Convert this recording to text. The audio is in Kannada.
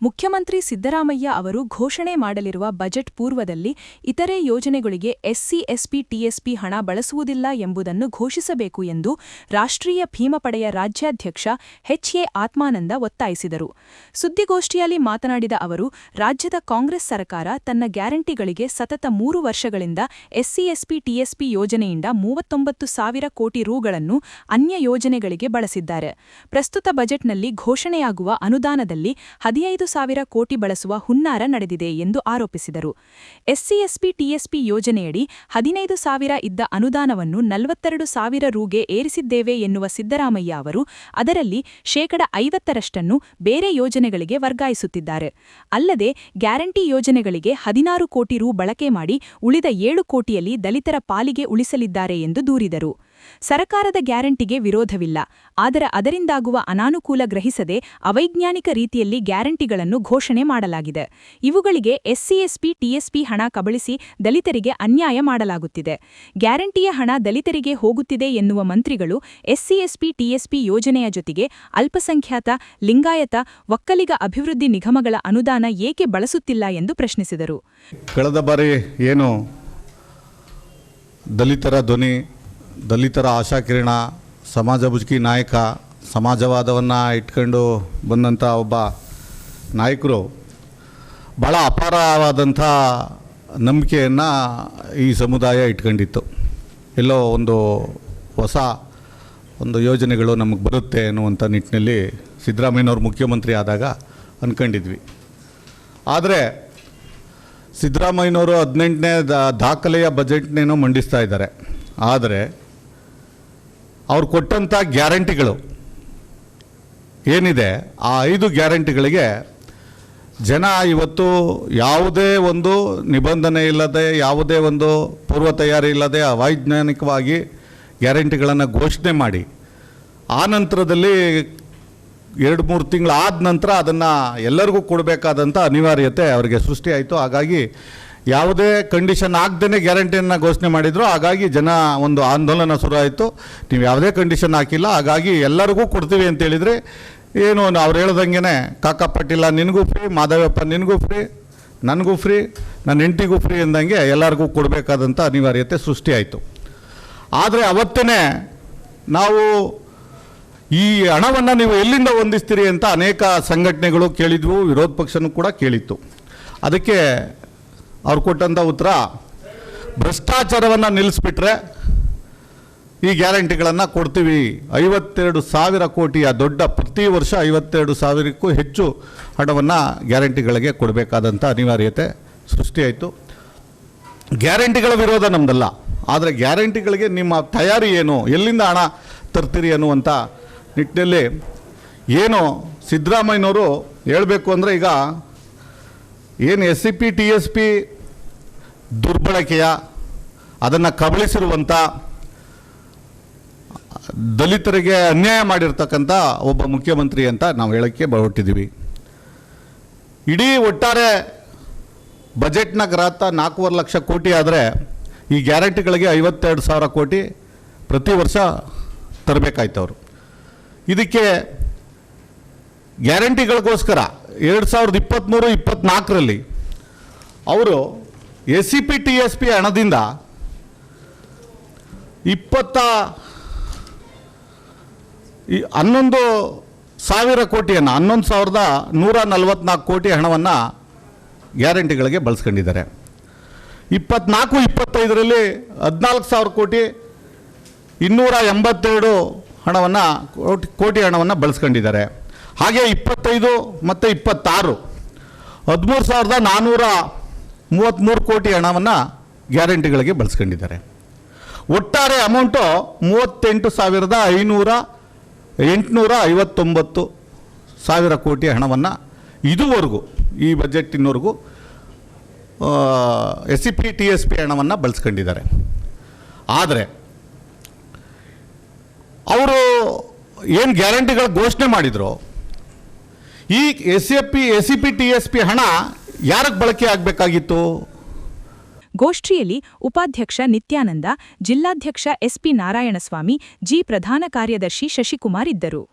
ಮುಖ್ಯಮಂತ್ರಿ ಸಿದ್ದರಾಮಯ್ಯ ಅವರು ಘೋಷಣೆ ಮಾಡಲಿರುವ ಬಜೆಟ್ ಪೂರ್ವದಲ್ಲಿ ಇತರೆ ಯೋಜನೆಗಳಿಗೆ ಎಸ್ಸಿ ಎಸ್ಪಿ ಟಿಎಸ್ಪಿ ಹಣ ಬಳಸುವುದಿಲ್ಲ ಎಂಬುದನ್ನು ಘೋಷಿಸಬೇಕು ಎಂದು ರಾಷ್ಟ್ರೀಯ ಭೀಮಪಡೆಯ ರಾಜ್ಯಾಧ್ಯಕ್ಷ ಎಚ್ಎ ಆತ್ಮಾನಂದ ಒತ್ತಾಯಿಸಿದರು. ಸುದ್ದಿಗೋಷ್ಠಿಯಲ್ಲಿ ಮಾತನಾಡಿದ ಅವರು, ರಾಜ್ಯದ ಕಾಂಗ್ರೆಸ್ ಸರ್ಕಾರ ತನ್ನ ಗ್ಯಾರಂಟಿಗಳಿಗೆ ಸತತ 3 ವರ್ಷಗಳಿಂದ ಎಸ್ಸಿ ಎಸ್ಪಿ ಟಿಎಸ್ಪಿ ಯೋಜನೆಯಿಂದ 39,000 ಕೋಟಿ ರುಗಳನ್ನು ಅನ್ಯ ಯೋಜನೆಗಳಿಗೆ ಬಳಸಿದ್ದಾರೆ. ಪ್ರಸ್ತುತ ಬಜೆಟ್ನಲ್ಲಿ ಘೋಷಣೆಯಾಗುವ ಅನುದಾನದಲ್ಲಿ 15,000 ಕೋಟಿ ಬಳಸುವ ಹುನ್ನಾರ ನಡೆದಿದೆ ಎಂದು ಆರೋಪಿಸಿದರು. ಎಸ್ಸಿ ಎಸ್ಪಿ ಟಿಎಸ್ಪಿ ಯೋಜನೆಯಡಿ 15,000 ಇದ್ದ ಅನುದಾನವನ್ನು 42,000 ರುಗೆ ಏರಿಸಿದ್ದೇವೆ ಎನ್ನುವ ಸಿದ್ದರಾಮಯ್ಯ ಅವರು ಅದರಲ್ಲಿ 50% ಬೇರೆ ಯೋಜನೆಗಳಿಗೆ ವರ್ಗಾಯಿಸುತ್ತಿದ್ದಾರೆ. ಅಲ್ಲದೆ ಗ್ಯಾರಂಟಿ ಯೋಜನೆಗಳಿಗೆ 16 ಕೋಟಿ ರು ಬಳಕೆ ಮಾಡಿ ಉಳಿದ 7 ಕೋಟಿಯಲ್ಲಿ ದಲಿತರ ಪಾಲಿಗೆ ಉಳಿಸಲಿದ್ದಾರೆ ಎಂದು ದೂರಿದರು. ಸರಕಾರದ ಗ್ಯಾರಂಟಿಗೆ ವಿರೋಧವಿಲ್ಲ, ಆದರೆ ಅದರಿಂದಾಗುವ ಅನಾನುಕೂಲ ಗ್ರಹಿಸದೆ ಅವೈಜ್ಞಾನಿಕ ರೀತಿಯಲ್ಲಿ ಗ್ಯಾರಂಟಿಗಳನ್ನು ಘೋಷಣೆ ಮಾಡಲಾಗಿದೆ. ಇವುಗಳಿಗೆ ಎಸ್ಸಿ ಎಸ್ಪಿ ಟಿಎಸ್ಪಿ ಹಣ ಕಬಳಿಸಿ ದಲಿತರಿಗೆ ಅನ್ಯಾಯ ಮಾಡಲಾಗುತ್ತಿದೆ. ಗ್ಯಾರಂಟಿಯ ಹಣ ದಲಿತರಿಗೆ ಹೋಗುತ್ತಿದೆ ಎನ್ನುವ ಮಂತ್ರಿಗಳು ಎಸ್ಸಿ ಎಸ್ಪಿ ಟಿಎಸ್ಪಿ ಯೋಜನೆಯ ಜೊತೆಗೆ ಅಲ್ಪಸಂಖ್ಯಾತ, ಲಿಂಗಾಯತ, ಒಕ್ಕಲಿಗ ಅಭಿವೃದ್ಧಿ ನಿಗಮಗಳ ಅನುದಾನ ಏಕೆ ಬಳಸುತ್ತಿಲ್ಲ ಎಂದು ಪ್ರಶ್ನಿಸಿದರು. ಕಳೆದ ಬಾರಿ ಏನು ದಲಿತರ ಧ್ವನಿ, ದಲಿತರ ಆಶಾಕಿರಣ, ಸಮಾಜಮುಖಿ ನಾಯಕ, ಸಮಾಜವಾದವನ್ನು ಇಟ್ಕೊಂಡು ಬಂದಂಥ ಒಬ್ಬ ನಾಯಕರು ಭಾಳ ಅಪಾರವಾದಂಥ ನಂಬಿಕೆಯನ್ನು ಈ ಸಮುದಾಯ ಇಟ್ಕೊಂಡಿತ್ತು. ಎಲ್ಲೋ ಹೊಸ ಯೋಜನೆಗಳು ನಮಗೆ ಬರುತ್ತೆ ಅನ್ನುವಂಥ ನಿಟ್ಟಿನಲ್ಲಿ ಸಿದ್ದರಾಮಯ್ಯನವ್ರು ಮುಖ್ಯಮಂತ್ರಿ ಆದಾಗ ಅಂದ್ಕೊಂಡಿದ್ವಿ. ಆದರೆ ಸಿದ್ದರಾಮಯ್ಯನವರು 18ನೇ ದಾಖಲೆಯ ಬಜೆಟ್ನೇನೋ ಮಂಡಿಸ್ತಾ ಇದ್ದಾರೆ. ಆದರೆ ಅವ್ರು ಕೊಟ್ಟಂಥ ಗ್ಯಾರಂಟಿಗಳು ಏನಿದೆ, ಆ 5 ಗ್ಯಾರಂಟಿಗಳಿಗೆ ಜನ ಇವತ್ತು ಯಾವುದೇ ಒಂದು ನಿಬಂಧನೆ ಇಲ್ಲದೆ, ಯಾವುದೇ ಒಂದು ಪೂರ್ವ ತಯಾರಿ ಇಲ್ಲದೆ ಅವೈಜ್ಞಾನಿಕವಾಗಿ ಗ್ಯಾರಂಟಿಗಳನ್ನು ಘೋಷಣೆ ಮಾಡಿ ಆ ನಂತರದಲ್ಲಿ 2-3 ತಿಂಗಳು ಆದ ನಂತರ ಅದನ್ನು ಎಲ್ಲರಿಗೂ ಕೊಡಬೇಕಾದಂಥ ಅನಿವಾರ್ಯತೆ ಅವರಿಗೆ ಸೃಷ್ಟಿಯಾಯಿತು. ಹಾಗಾಗಿ ಯಾವುದೇ ಕಂಡೀಷನ್ ಆಗದೇ ಗ್ಯಾರಂಟಿಯನ್ನು ಘೋಷಣೆ ಮಾಡಿದ್ರು. ಹಾಗಾಗಿ ಜನ ಒಂದು ಆಂದೋಲನ ಶುರು ಆಯಿತು. ನೀವು ಯಾವುದೇ ಕಂಡೀಷನ್ ಹಾಕಿಲ್ಲ, ಹಾಗಾಗಿ ಎಲ್ಲರಿಗೂ ಕೊಡ್ತೀವಿ ಅಂತೇಳಿದರೆ ಏನು ಅವ್ರು ಹೇಳ್ದಂಗೆ ಕಾಕಾ ಪಾಟೀಲ ನಿನಗೂ ಫ್ರೀ, ಮಾಧವಪ್ಪ ನಿನಗೂ ಫ್ರೀ, ನನಗೂ ಫ್ರೀ, ನನ್ನ ಹೆಂಡತಿಗೂ ಫ್ರೀ ಎಂದಂಗೆ ಎಲ್ಲರಿಗೂ ಕೊಡಬೇಕಾದಂಥ ಅನಿವಾರ್ಯತೆ ಸೃಷ್ಟಿಯಾಯಿತು. ಆದರೆ ಅವತ್ತೇ ನಾವು ಈ ಹಣವನ್ನು ನೀವು ಎಲ್ಲಿಂದ ಹೊಂದಿಸ್ತೀರಿ ಅಂತ ಅನೇಕ ಸಂಘಟನೆಗಳು ಕೇಳಿದ್ವು, ವಿರೋಧ ಪಕ್ಷನೂ ಕೂಡ ಕೇಳಿತ್ತು. ಅದಕ್ಕೆ ಅವ್ರು ಕೊಟ್ಟಂಥ ಉತ್ತರ, ಭ್ರಷ್ಟಾಚಾರವನ್ನು ನಿಲ್ಲಿಸ್ಬಿಟ್ರೆ ಈ ಗ್ಯಾರಂಟಿಗಳನ್ನು ಕೊಡ್ತೀವಿ. 52,000 ಕೋಟಿಯ ದೊಡ್ಡ, ಪ್ರತಿ ವರ್ಷ 52,000ಕ್ಕೂ ಹೆಚ್ಚು ಹಣವನ್ನು ಗ್ಯಾರಂಟಿಗಳಿಗೆ ಕೊಡಬೇಕಾದಂಥ ಅನಿವಾರ್ಯತೆ ಸೃಷ್ಟಿಯಾಯಿತು. ಗ್ಯಾರಂಟಿಗಳ ವಿರೋಧ ನಮ್ಮದಲ್ಲ, ಆದರೆ ಗ್ಯಾರಂಟಿಗಳಿಗೆ ನಿಮ್ಮ ತಯಾರಿ ಏನು, ಎಲ್ಲಿಂದ ಹಣ ತರ್ತೀರಿ ಅನ್ನುವಂಥ ನಿಟ್ಟಿನಲ್ಲಿ ಏನು ಸಿದ್ದರಾಮಯ್ಯನವರು ಹೇಳಬೇಕು ಅಂದರೆ, ಈಗ ಏನು S C P T S P ದುರ್ಬಳಕೆಯ, ಅದನ್ನು ಕಬಳಿಸಿರುವಂಥ, ದಲಿತರಿಗೆ ಅನ್ಯಾಯ ಮಾಡಿರ್ತಕ್ಕಂಥ ಒಬ್ಬ ಮುಖ್ಯಮಂತ್ರಿ ಅಂತ ನಾವು ಹೇಳೋಕ್ಕೆ ಹೊರಟಿದ್ದೀವಿ. ಇಡೀ ಒಟ್ಟಾರೆ ಬಜೆಟ್ನ ಗ್ರಾಹಕ 4.5 ಲಕ್ಷ ಕೋಟಿ ಆದರೆ ಈ ಗ್ಯಾರಂಟಿಗಳಿಗೆ 52,000 ಕೋಟಿ ಪ್ರತಿ ವರ್ಷ ತರಬೇಕಾಯ್ತು ಅವರು. ಇದಕ್ಕೆ ಗ್ಯಾರಂಟಿಗಳಿಗೋಸ್ಕರ 2023-24ರಲ್ಲಿ ಅವರು S C P T S P ಹಣದಿಂದ 11,000 ಕೋಟಿಯನ್ನು, 11,144 ಕೋಟಿ ಹಣವನ್ನು ಗ್ಯಾರಂಟಿಗಳಿಗೆ ಬಳಸ್ಕೊಂಡಿದ್ದಾರೆ. 24-25ರಲ್ಲಿ 14,000 ಕೋಟಿ 282 ಕೋಟಿ ಹಣವನ್ನು ಬಳಸ್ಕೊಂಡಿದ್ದಾರೆ. ಹಾಗೆ 25 ಮತ್ತು 26 13,433 ಕೋಟಿ ಹಣವನ್ನು ಗ್ಯಾರಂಟಿಗಳಿಗೆ ಬಳಸ್ಕೊಂಡಿದ್ದಾರೆ. ಒಟ್ಟಾರೆ ಅಮೌಂಟು 38,859 ಕೋಟಿ ಹಣವನ್ನು ಇದುವರೆಗೂ, ಈ ಬಜೆಟ್ಟಿನವರೆಗೂ S C P T S P ಹಣವನ್ನು ಬಳಸ್ಕೊಂಡಿದ್ದಾರೆ. ಆದರೆ ಅವರು ಏನು ಗ್ಯಾರಂಟಿಗಳು ಘೋಷಣೆ ಮಾಡಿದ್ರು, ಈ S C P T S P ಹಣ ಯಾರಿಗೆ ಬಳಕೆ ಆಗಬೇಕಾಗಿತ್ತು? ಗೋಷ್ಠಿಯಲ್ಲಿ ಉಪಾಧ್ಯಕ್ಷ ನಿತ್ಯಾನಂದ, ಜಿಲ್ಲಾಧ್ಯಕ್ಷ ಎಸ್ಪಿ ನಾರಾಯಣಸ್ವಾಮಿ, ಜಿ ಪ್ರಧಾನ ಕಾರ್ಯದರ್ಶಿ ಶಶಿಕುಮಾರ್ ಇದ್ದರು.